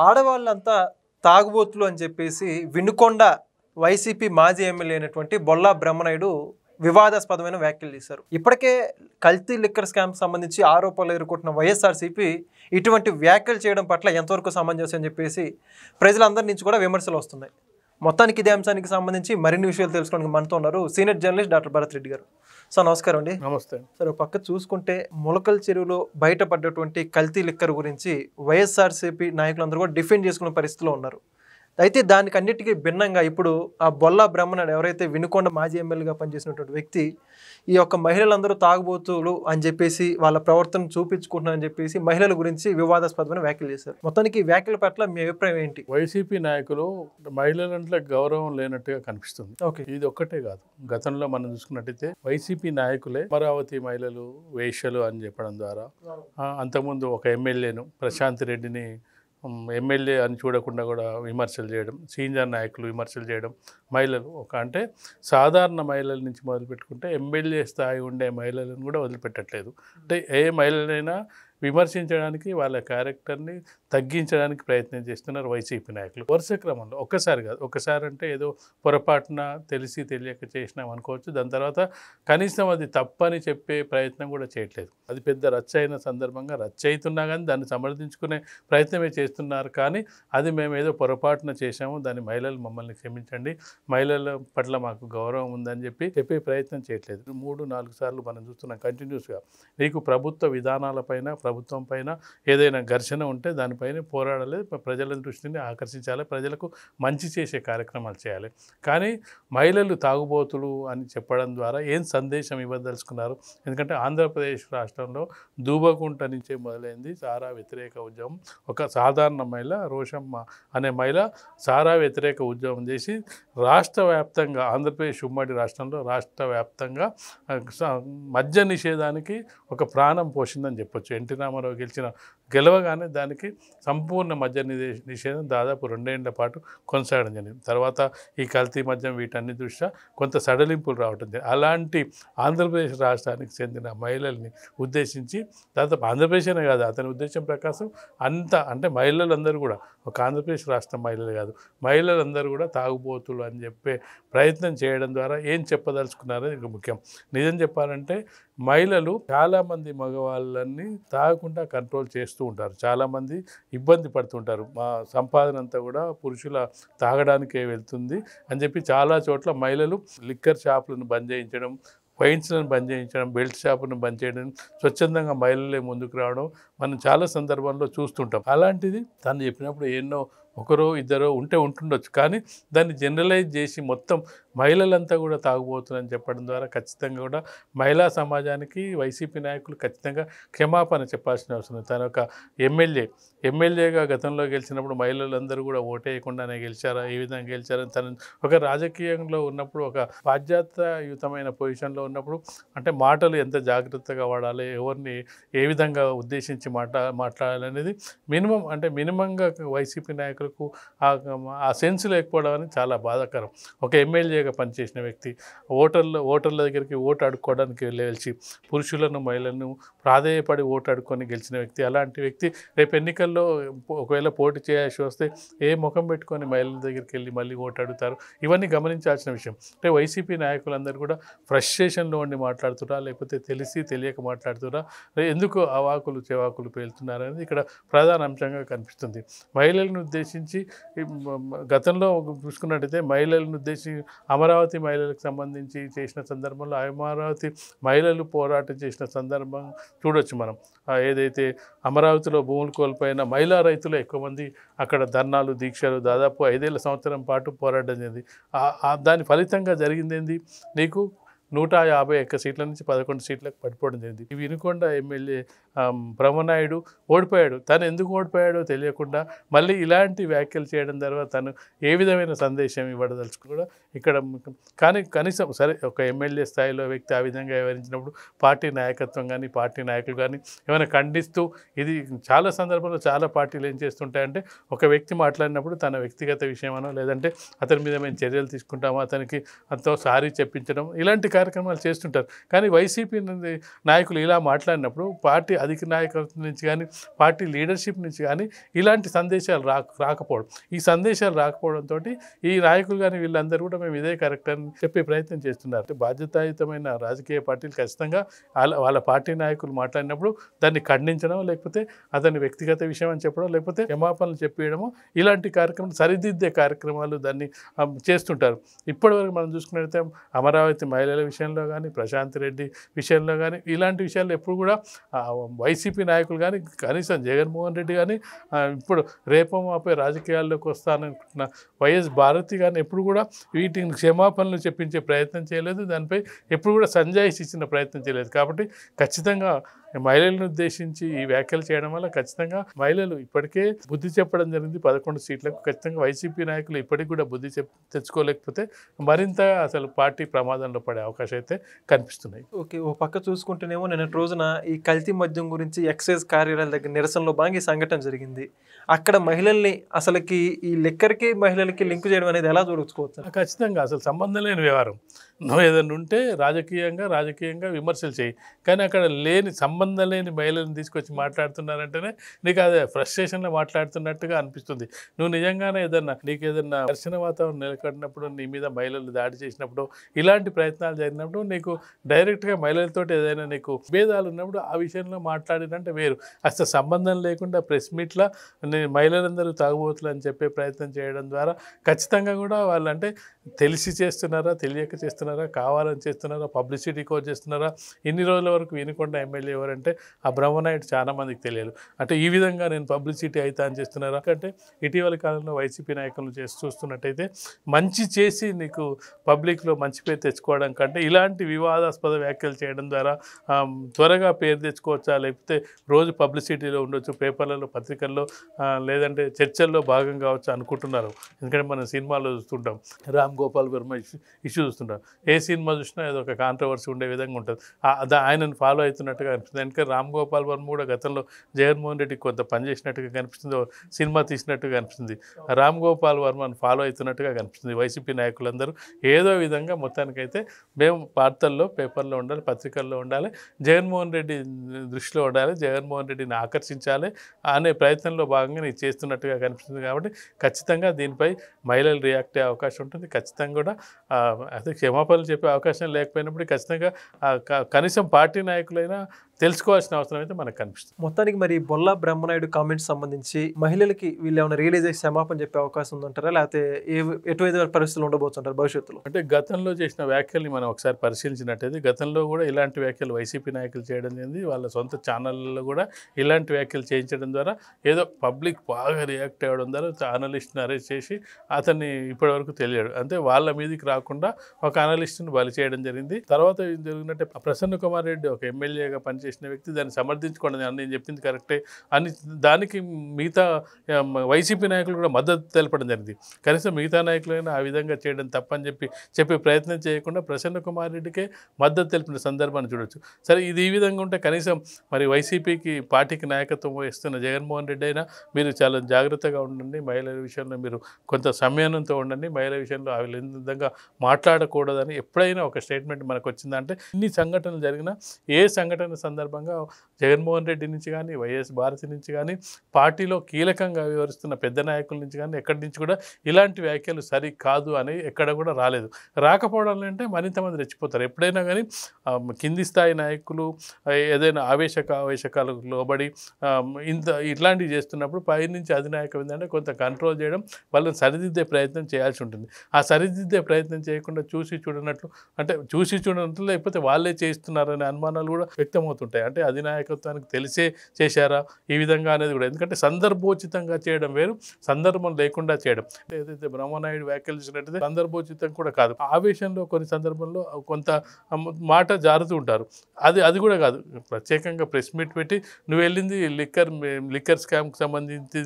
ఆడవాళ్ళంతా తాగుబోతులు అని చెప్పేసి వినుకొండ వైసీపీ మాజీ ఎమ్మెల్యే అయినటువంటి బొల్లా బ్రహ్మనాయుడు వివాదాస్పదమైన వ్యాఖ్యలు చేశారు. ఇప్పటికే కల్తీ లిక్కర్ స్కామ్కి సంబంధించి ఆరోపణలు ఎదుర్కొంటున్న వైఎస్ఆర్సీపీ ఇటువంటి వ్యాఖ్యలు చేయడం పట్ల ఎంతవరకు సమంజసం అని చెప్పేసి ప్రజలందరి నుంచి కూడా విమర్శలు వస్తున్నాయి. మొత్తానికి ఇదే అంశానికి సంబంధించి మరిన్ని విషయాలు తెలుసుకోవడానికి మనతో ఉన్నారు senior journalist doctor Bharat Reddy గారు. సార్ నమస్కారం అండి. నమస్తే సార్, ఒక పక్క చూసుకుంటే మొలకల చెరువులో బయటపడ్డటువంటి కల్తీ లిక్కర్ గురించి వైఎస్ఆర్సీపీ నాయకులందరూ కూడా డిఫెండ్ చేసుకునే పరిస్థితిలో ఉన్నారు. అయితే దానికి అన్నిటికీ భిన్నంగా ఇప్పుడు ఆ బొల్లా బ్రహ్మనాయుడు ఎవరైతే వినుకొండ మాజీ ఎమ్మెల్యేగా పనిచేసినటువంటి వ్యక్తి ఈ యొక్క మహిళలందరూ తాగుబోతులు అని చెప్పేసి వాళ్ళ ప్రవర్తన చూపించుకుంటున్నారని చెప్పేసి మహిళల గురించి వివాదాస్పదమైన వ్యాఖ్యలు చేశారు. మొత్తానికి ఈ వ్యాఖ్యల పట్ల మీ అభిప్రాయం ఏంటి? వైసీపీ నాయకులు మహిళలంటే గౌరవం లేనట్టుగా కనిపిస్తుంది. ఓకే, ఇది ఒక్కటే కాదు, గతంలో మనం చూసుకున్నట్టయితే వైసీపీ నాయకులే అమరావతి మహిళలు వేశ్యలు అని చెప్పడం ద్వారా అంతకుముందు ఒక ఎమ్మెల్యేను ప్రశాంత్ రెడ్డిని ఎమ్మెల్యే అని చూడకుండా కూడా విమర్శలు చేయడం, సీనియర్ నాయకులు విమర్శలు చేయడం, మహిళలు అంటే సాధారణ మహిళల నుంచి మొదలుపెట్టుకుంటే ఎమ్మెల్యే స్థాయి ఉండే మహిళలను కూడా వదిలిపెట్టట్లేదు. అంటే ఏ మహిళలైనా విమర్శించడానికి వాళ్ళ క్యారెక్టర్ని తగ్గించడానికి ప్రయత్నం చేస్తున్నారు వైసీపీ నాయకులు. వరుస క్రమంలో ఒక్కసారి కాదు, ఒక్కసారి అంటే ఏదో పొరపాటున తెలిసి తెలియక చేసినాం అనుకోవచ్చు, దాని తర్వాత కనీసం అది తప్పని చెప్పే ప్రయత్నం కూడా చేయట్లేదు. అది పెద్ద రచ్చ అయిన సందర్భంగా రచ్చ అవుతున్నా కానీ దాన్ని సమర్థించుకునే ప్రయత్నమే చేస్తున్నారు. కానీ అది మేము ఏదో పొరపాటున చేశాము, దాన్ని మహిళలు మమ్మల్ని క్షమించండి, మహిళల పట్ల మాకు గౌరవం ఉందని చెప్పే ప్రయత్నం చేయట్లేదు. 3-4 సార్లు మనం చూస్తున్నాం కంటిన్యూస్గా. నీకు ప్రభుత్వ విధానాలపైన, ప్రభుత్వం పైన ఏదైనా ఘర్షణ ఉంటే దానిపైన పోరాడాలి, ప్రజల దృష్టిని ఆకర్షించాలి, ప్రజలకు మంచి చేసే కార్యక్రమాలు చేయాలి. కానీ మహిళలు తాగుబోతులు అని చెప్పడం ద్వారా ఏం సందేశం ఇవ్వదలుచుకున్నారు? ఎందుకంటే ఆంధ్రప్రదేశ్ రాష్ట్రంలో దూబగుంట నుంచే మొదలైంది సారా వ్యతిరేక ఉద్యమం. ఒక సాధారణ మహిళ రోషమ్మ అనే మహిళ సారా వ్యతిరేక ఉద్యమం చేసి రాష్ట్ర వ్యాప్తంగా, ఆంధ్రప్రదేశ్ ఉమ్మడి రాష్ట్రంలో రాష్ట్ర వ్యాప్తంగా మద్య నిషేధానికి ఒక ప్రాణం పోసిందని చెప్పొచ్చు. ఎన్టీ రామారావు గెలవగానే దానికి సంపూర్ణ మద్య నిషేధం దాదాపు 2 ఏళ్ల పాటు కొనసాగడం జరిగింది. తర్వాత ఈ కల్తీ మద్యం వీటన్ని దృష్ట్యా కొంత సడలింపులు రావడం జరిగింది. అలాంటి ఆంధ్రప్రదేశ్ రాష్ట్రానికి చెందిన మహిళల్ని ఉద్దేశించి, దాదాపు ఆంధ్రప్రదేశ్ అనే కాదు, అతని ఉద్దేశం ప్రకారం అంటే మహిళలందరూ కూడా, ఒక ఆంధ్రప్రదేశ్ రాష్ట్రం మహిళలు కాదు, మహిళలందరూ కూడా తాగుబోతులు అని చెప్పే ప్రయత్నం చేయడం ద్వారా ఏం చెప్పదలుచుకున్నారో ఇది ముఖ్యం. నిజం చెప్పాలంటే మహిళలు చాలామంది మగవాళ్ళని తాగకుండా కంట్రోల్ చేస్తూ ఉంటారు, చాలామంది ఇబ్బంది పడుతుంటారు. మా సంపాదన అంతా కూడా పురుషుల తాగడానికే వెళ్తుంది అని చెప్పి చాలా చోట్ల మహిళలు లిక్కర్ షాపులను బంద్ చేయించడం, వైన్స్లను బంద్ చేయించడం, బెల్ట్ షాపును బంద్ చేయడం, స్వచ్ఛందంగా మహిళలే ముందుకు రావడం మనం చాలా సందర్భాల్లో చూస్తుంటాం. అలాంటిది తను చెప్పినప్పుడు ఎన్నో ఒకరో ఇద్దరో ఉంటుండొచ్చు, కానీ దాన్ని జనరలైజ్ చేసి మొత్తం మహిళలంతా కూడా తాగుబోతుందని చెప్పడం ద్వారా ఖచ్చితంగా కూడా మహిళా సమాజానికి వైసీపీ నాయకులు ఖచ్చితంగా క్షమాపణ చెప్పాల్సిన అవసరం. తను ఒక ఎమ్మెల్యేగా గతంలో గెలిచినప్పుడు మహిళలందరూ కూడా ఓటేయకుండానే గెలిచారా, ఏ విధంగా గెలిచారని, తను ఒక రాజకీయంలో ఉన్నప్పుడు, ఒక బాధ్యతాయుతమైన పొజిషన్లో ఉన్నప్పుడు అంటే మాటలు ఎంత జాగ్రత్తగా వాడాలి, ఎవరిని ఏ విధంగా ఉద్దేశించి మాట్లాడాలనేది మినిమంగా వైసీపీ నాయకులు ఆ సెన్స్ లేకపోవడం అనేది చాలా బాధాకరం. ఒక ఎమ్మెల్యేగా పనిచేసిన వ్యక్తి ఓటర్ల దగ్గరికి ఓటు అడుక్కోవడానికి వెళ్ళి పురుషులను మహిళలను ప్రాధేయపడి ఓటు అడుక్కొని గెలిచిన వ్యక్తి. అలాంటి వ్యక్తి రేపు ఎన్నికల్లో ఒకవేళ పోటీ చేయాల్సి వస్తే ఏ ముఖం పెట్టుకొని మహిళల దగ్గరికి వెళ్ళి మళ్ళీ ఓటు అడుగుతారు? ఇవన్నీ గమనించాల్సిన విషయం. అంటే వైసీపీ నాయకులందరూ కూడా ఫ్రస్ట్రేషన్లో ఉండి మాట్లాడుతురా, లేకపోతే తెలిసి తెలియక మాట్లాడుతురా, ఎందుకు అవాకులు చెవాకులు పేలుతున్నారు అనేది ఇక్కడ ప్రధాన అంశంగా కనిపిస్తుంది. మహిళలను ఉద్దేశించి గతంలో చూసుకున్నట్టయితే మహిళలను ఉద్దేశించి అమరావతి మహిళలకు సంబంధించి చేసిన సందర్భంలో అమరావతి మహిళలు పోరాటం చేసిన సందర్భం చూడొచ్చు మనం. ఏదైతే అమరావతిలో భూములు కోల్పోయిన మహిళా రైతులు ఎక్కువ మంది అక్కడ ధర్నాలు, దీక్షలు దాదాపు 5 సంవత్సరం పాటు పోరాటం జరిగింది. దాని ఫలితంగా జరిగింది నీకు 151 సీట్ల నుంచి 11 సీట్లకు పడిపోవడం జరిగింది. ఈ వినుకొండ ఎమ్మెల్యే బ్రహ్మనాయుడు ఓడిపోయాడు. తను ఎందుకు ఓడిపోయాడో తెలియకుండా మళ్ళీ ఇలాంటి వ్యాఖ్యలు చేయడం ద్వారా తను ఏ విధమైన సందేశం ఇవ్వదలుచుకు కూడా ఇక్కడ. కానీ కనీసం సరే, ఒక ఎమ్మెల్యే స్థాయిలో వ్యక్తి ఆ విధంగా వివరించినప్పుడు పార్టీ నాయకత్వం కానీ, పార్టీ నాయకులు కానీ ఏమైనా ఖండిస్తూ, ఇది చాలా సందర్భంలో చాలా పార్టీలు ఏం చేస్తుంటాయంటే ఒక వ్యక్తి మాట్లాడినప్పుడు తన వ్యక్తిగత విషయమనో, లేదంటే అతని మీద మేము చర్యలు తీసుకుంటామో, అతనికి అంతో సారీ చెప్పించడం, ఇలాంటి కార్యక్రమాలు చేస్తుంటారు. కానీ వైసీపీ నాయకులు ఇలా మాట్లాడినప్పుడు పార్టీ అధిక నాయకత్వం నుంచి కానీ పార్టీ లీడర్షిప్ నుంచి కానీ ఇలాంటి సందేశాలు రాకపోవడం, ఈ సందేశాలు రాకపోవడంతో ఈ నాయకులు కానీ వీళ్ళందరూ కూడా మేము ఇదే కరెక్ట్ అని చెప్పే ప్రయత్నం చేస్తున్నారు. బాధ్యతాయుతమైన రాజకీయ పార్టీలు ఖచ్చితంగా వాళ్ళ పార్టీ నాయకులు మాట్లాడినప్పుడు దాన్ని ఖండించడం, లేకపోతే అతని వ్యక్తిగత విషయం అని చెప్పడం, లేకపోతే క్షమాపణలు చెప్పేయడము, ఇలాంటి కార్యక్రమాలు సరిదిద్దే కార్యక్రమాలు దాన్ని చేస్తుంటారు. ఇప్పటివరకు మనం చూసుకున్నట్లయితే అమరావతి మహిళల విషయంలో కానీ, ప్రశాంత్ రెడ్డి విషయంలో కానీ ఇలాంటి విషయాలు ఎప్పుడు కూడా వైసీపీ నాయకులు కానీ, కనీసం జగన్మోహన్ రెడ్డి కానీ, ఇప్పుడు రేపో మాపై రాజకీయాల్లోకి వస్తాననుకుంటున్న వైఎస్ భారతి కానీ ఎప్పుడు కూడా వీటిని క్షమాపణలు చెప్పించే ప్రయత్నం చేయలేదు. దానిపై ఎప్పుడు కూడా సంజాయిషి ఇచ్చిన ప్రయత్నం చేయలేదు. కాబట్టి ఖచ్చితంగా మహిళలను ఉద్దేశించి ఈ వ్యాఖ్యలు చేయడం వల్ల ఖచ్చితంగా మహిళలు ఇప్పటికే బుద్ధి చెప్పడం జరిగింది. 11 సీట్లకు ఖచ్చితంగా వైసీపీ నాయకులు ఇప్పటికి కూడా బుద్ధి తెచ్చుకోలేకపోతే మరింత అసలు పార్టీ ప్రమాదంలో పడే అవకాశం అయితే కనిపిస్తున్నాయి. ఓకే, ఓ పక్క చూసుకుంటేనేమో నిన్నటి రోజున ఈ కల్తీ మద్యం గురించి ఎక్సైజ్ కార్యాలయాల దగ్గర నిరసనలో భాగంగా ఈ సంఘటన జరిగింది. అక్కడ మహిళల్ని అసలుకి ఈ లిక్కర్కి మహిళలకి లింక్ చేయడం అనేది ఎలా చూడొచ్చుకోవచ్చు? ఖచ్చితంగా అసలు సంబంధం లేని వ్యవహారం. నువ్వు ఏదైనా ఉంటే రాజకీయంగా విమర్శలు చేయి, కానీ అక్కడ సంబంధం లేని మహిళలను తీసుకొచ్చి మాట్లాడుతున్నారంటేనే నీకు అదే ఫ్రస్ట్రేషన్లో మాట్లాడుతున్నట్టుగా అనిపిస్తుంది. నువ్వు నిజంగానే నీకు ఏదైనా ఘర్షణ వాతావరణం నెలకొన్నప్పుడు, నీ మీద మహిళలు దాడి చేసినప్పుడు, ఇలాంటి ప్రయత్నాలు జరిగినప్పుడు నీకు డైరెక్ట్గా మహిళలతో ఏదైనా నీకు భేదాలు ఉన్నప్పుడు ఆ విషయంలో మాట్లాడినంటే వేరు. అసలు సంబంధం లేకుండా ప్రెస్ మీట్లో మహిళలందరూ తాగుబోతులు అని చెప్పే ప్రయత్నం చేయడం ద్వారా ఖచ్చితంగా కూడా వాళ్ళంటే తెలిసి చేస్తున్నారా, తెలియక చేస్తున్నారా, కావాలని చేస్తున్నారా, పబ్లిసిటీ కోసం చేస్తున్నారా? ఇన్ని రోజుల వరకు వినుకొండ ఎమ్మెల్యే ఎవరంటే ఆ బ్రహ్మనాయుడు చాలా మందికి తెలియదు. అంటే ఈ విధంగా నేను పబ్లిసిటీ అయితే అని చేస్తున్నారా? అంటే ఇటీవల కాలంలో వైసీపీ నాయకులు చూస్తున్నట్టయితే మంచి చేసి నీకు పబ్లిక్లో మంచి పేరు తెచ్చుకోవడం కంటే ఇలాంటి వివాదాస్పద వ్యాఖ్యలు చేయడం ద్వారా త్వరగా పేరు తెచ్చుకోవచ్చా, లేకపోతే రోజు పబ్లిసిటీలో ఉండొచ్చు, పేపర్లలో, పత్రికల్లో, లేదంటే చర్చల్లో భాగం కావచ్చు అనుకుంటున్నారు. ఎందుకంటే మనం సినిమాలో చూస్తుంటాం, రామ్ గోపాల్ వర్మ ఇష్యూ చూస్తుంటాం. ఏ సినిమా చూసినా ఏదో ఒక కాంట్రవర్సీ ఉండే విధంగా ఉంటుంది. ఆయనను ఫాలో అవుతున్నట్టుగా అనిపిస్తుంది. ఎందుకంటే రామ్ గోపాల్ వర్మ కూడా గతంలో జగన్మోహన్ రెడ్డికి కొంత పనిచేసినట్టుగా కనిపిస్తుంది, సినిమా తీసినట్టుగా కనిపిస్తుంది. రామ్ గోపాల్ వర్మను ఫాలో అవుతున్నట్టుగా కనిపిస్తుంది. వైసీపీ నాయకులందరూ ఏదో విధంగా మొత్తానికైతే మేము వార్తల్లో, పేపర్లో ఉండాలి, పత్రికల్లో ఉండాలి, జగన్మోహన్ రెడ్డి దృష్టిలో ఉండాలి, జగన్మోహన్ రెడ్డిని ఆకర్షించాలి అనే ప్రయత్నంలో భాగంగా నేను చేస్తున్నట్టుగా కనిపిస్తుంది. కాబట్టి ఖచ్చితంగా దీనిపై మహిళలు రియాక్ట్ అయ్యే అవకాశం ఉంటుంది. ఖచ్చితంగా కూడా అదే క్షమాపణలు చెప్పే అవకాశం లేకపోయినప్పుడు ఖచ్చితంగా కనీసం పార్టీ నాయకులైనా తెలుసుకోవాల్సిన అవసరం అయితే మనకు కనిపిస్తుంది. మొత్తానికి మరి బొల్లా బ్రహ్మనాయుడు కామెంట్స్ సంబంధించి మహిళలకి వీళ్ళు ఏమైనా రియలైజ్ అయ్యి క్షమాపణ చెప్పే అవకాశం ఉందంటారా, లేకపోతే ఎటువంటి పరిస్థితులు ఉండబోతుంటారు భవిష్యత్తులో? అంటే గతంలో చేసిన వ్యాఖ్యల్ని మనం ఒకసారి పరిశీలించినట్టయితే గతంలో కూడా ఇలాంటి వ్యాఖ్యలు వైసీపీ నాయకులు చేయడం జరిగింది. వాళ్ళ సొంత ఛానళ్ళలో కూడా ఇలాంటి వ్యాఖ్యలు చేయించడం ద్వారా ఏదో పబ్లిక్ బాగా రియాక్ట్ అవ్వడం ద్వారా అనలిస్ట్ని అరెస్ట్ చేసి అతన్ని ఇప్పటివరకు తెలియడు, అంటే వాళ్ళ మీదకి రాకుండా ఒక అనలిస్ట్ని బలి చేయడం జరిగింది. తర్వాత ఏం జరిగినట్టే ప్రసన్న కుమార్ రెడ్డి ఒక ఎమ్మెల్యేగా పనిచేసిన వ్యక్తి దాన్ని సమర్థించుకోండి, నేను చెప్పింది కరెక్టే అని దానికి మిగతా వైసీపీ నాయకులు కూడా మద్దతు తెలపడం జరిగింది. కనీసం మిగతా నాయకులైనా ఆ విధంగా చేయడం తప్పని చెప్పే ప్రయత్నం చేయకుండా ప్రసన్న కుమార్ రెడ్డికే మద్దతు తెలిపిన సందర్భాన్ని చూడొచ్చు. సరే, ఇది ఈ విధంగా ఉంటే కనీసం మరి వైసీపీకి పార్టీకి నాయకత్వం వహిస్తున్న జగన్మోహన్ రెడ్డి అయినా మీరు చాలా జాగ్రత్తగా ఉండండి, మహిళల విషయంలో మీరు కొంత సంయమనంతో ఉండండి, మహిళల విషయంలో ఆ విధంగా మాట్లాడకూడదని ఎప్పుడైనా ఒక స్టేట్మెంట్ మనకు వచ్చిందంటే ఇన్ని సంఘటనలు జరిగినా ఏ సంఘటన సందర్భంగా జగన్మోహన్ రెడ్డి నుంచి కానీ, వైఎస్ భారతి నుంచి కానీ, పార్టీలో కీలకంగా వ్యవహరిస్తున్న పెద్ద నాయకుల నుంచి కానీ ఎక్కడి నుంచి కూడా ఇలాంటి వ్యాఖ్యలు సరి కాదు అని ఎక్కడ కూడా రాలేదు. రాకపోవడం అంటే మరింత మంది రెచ్చిపోతారు. ఎప్పుడైనా కానీ కింది స్థాయి నాయకులు ఏదైనా ఆవేశకాలకు లోబడి ఇట్లాంటివి చేస్తున్నప్పుడు పైనుంచి అధినాయకం ఏంటంటే కొంత కంట్రోల్ చేయడం, వాళ్ళని సరిదిద్దే ప్రయత్నం చేయాల్సి ఉంటుంది. ఆ సరిదిద్దే ప్రయత్నం చేయకుండా చూసి చూడనట్లు లేకపోతే వాళ్ళే చేస్తున్నారనే అనుమానాలు కూడా వ్యక్తమవుతుంటాయి. అంటే అధినాయకత్వానికి తెలిసే చేశారా ఈ విధంగా అనేది కూడా, ఎందుకంటే సందర్భోచితంగా చేయడం వేరు, సందర్భం లేకుండా చేయడం. ఏదైతే బ్రహ్మనాయుడు వ్యాఖ్యలు చేసినట్టయితే సందర్భోచితం కూడా కాదు, ఆవేశంలో కొన్ని సందర్భంలో కొంత మాట జారుతూ ఉంటారు. అది కూడా కాదు, ప్రత్యేకంగా ప్రెస్ మీట్ పెట్టి నువ్వు వెళ్ళింది లిక్కర్ స్కామ్కి సంబంధించి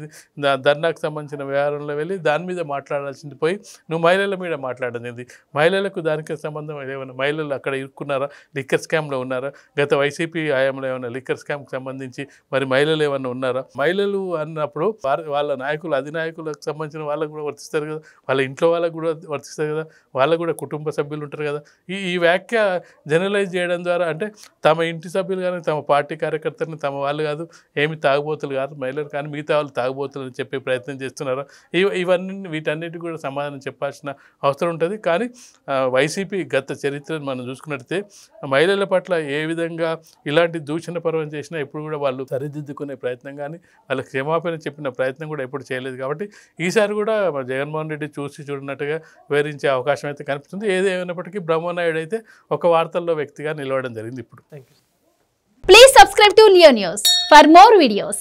ధర్నాకు సంబంధించిన వ్యవహారంలో వెళ్ళి దాని మీద మాట్లాడాల్సింది పోయి నువ్వు మహిళల మీద మాట్లాడింది. మహిళలకు దానికి సంబంధం ఏమైనా, మహిళలు అక్కడ ఇరుక్కున్నారా, లిక్కర్ స్కామ్లో ఉన్నారా, గత వైసీపీ హయాంలో ఏమైనా లిక్కర్ స్కామ్కి సంబంధించి మరి మహిళలు ఏమైనా ఉన్నారా? మహిళలు అన్నప్పుడు వాళ్ళ నాయకులు అధినాయకులకు సంబంధించిన వాళ్ళకు కూడా వర్తిస్తారు కదా, వాళ్ళ ఇంట్లో వాళ్ళకు కూడా వర్తిస్తారు కదా, వాళ్ళకు కూడా కుటుంబ సభ్యులు ఉంటారు కదా. ఈ వ్యాఖ్య జనరలైజ్ చేయడం ద్వారా అంటే తమ ఇంటి సభ్యులు కానీ తమ పార్టీ కార్యకర్తలని తమ వాళ్ళు కాదు, ఏమి తాగుబోతులు కాదు మహిళలు, కానీ మిగతా వాళ్ళు తాగుబోతులు అని చెప్పే ప్రయత్నం చేస్తున్నారు. వీటన్నిటికి కూడా సమాధానం చెప్పాల్సిన అవసరం ఉంటుంది. కానీ వైసీపీ గత చరిత్రను మనం చూసుకున్నట్లయితే మహిళల పట్ల ఏ విధంగా ఇలాంటి దూషణ పర్వం చేసినా ఎప్పుడు కూడా వాళ్ళు సరిదిద్దుకునే ప్రయత్నం కానీ వాళ్ళకి క్షమాపణ చెప్పిన ప్రయత్నం కూడా ఎప్పుడు చేయలేదు. కాబట్టి ఈసారి కూడా జగన్మోహన్ రెడ్డి చూసి చూడనట్టుగా వివరించే అవకాశం అయితే కనిపిస్తుంది. ఏదేమైనప్పటికీ బ్రహ్మనాయుడు అయితే ఒక వార్తల్లో వ్యక్తిగా నిలవడం జరిగింది ఇప్పుడు. Thank you. Please subscribe to Leo News for more videos.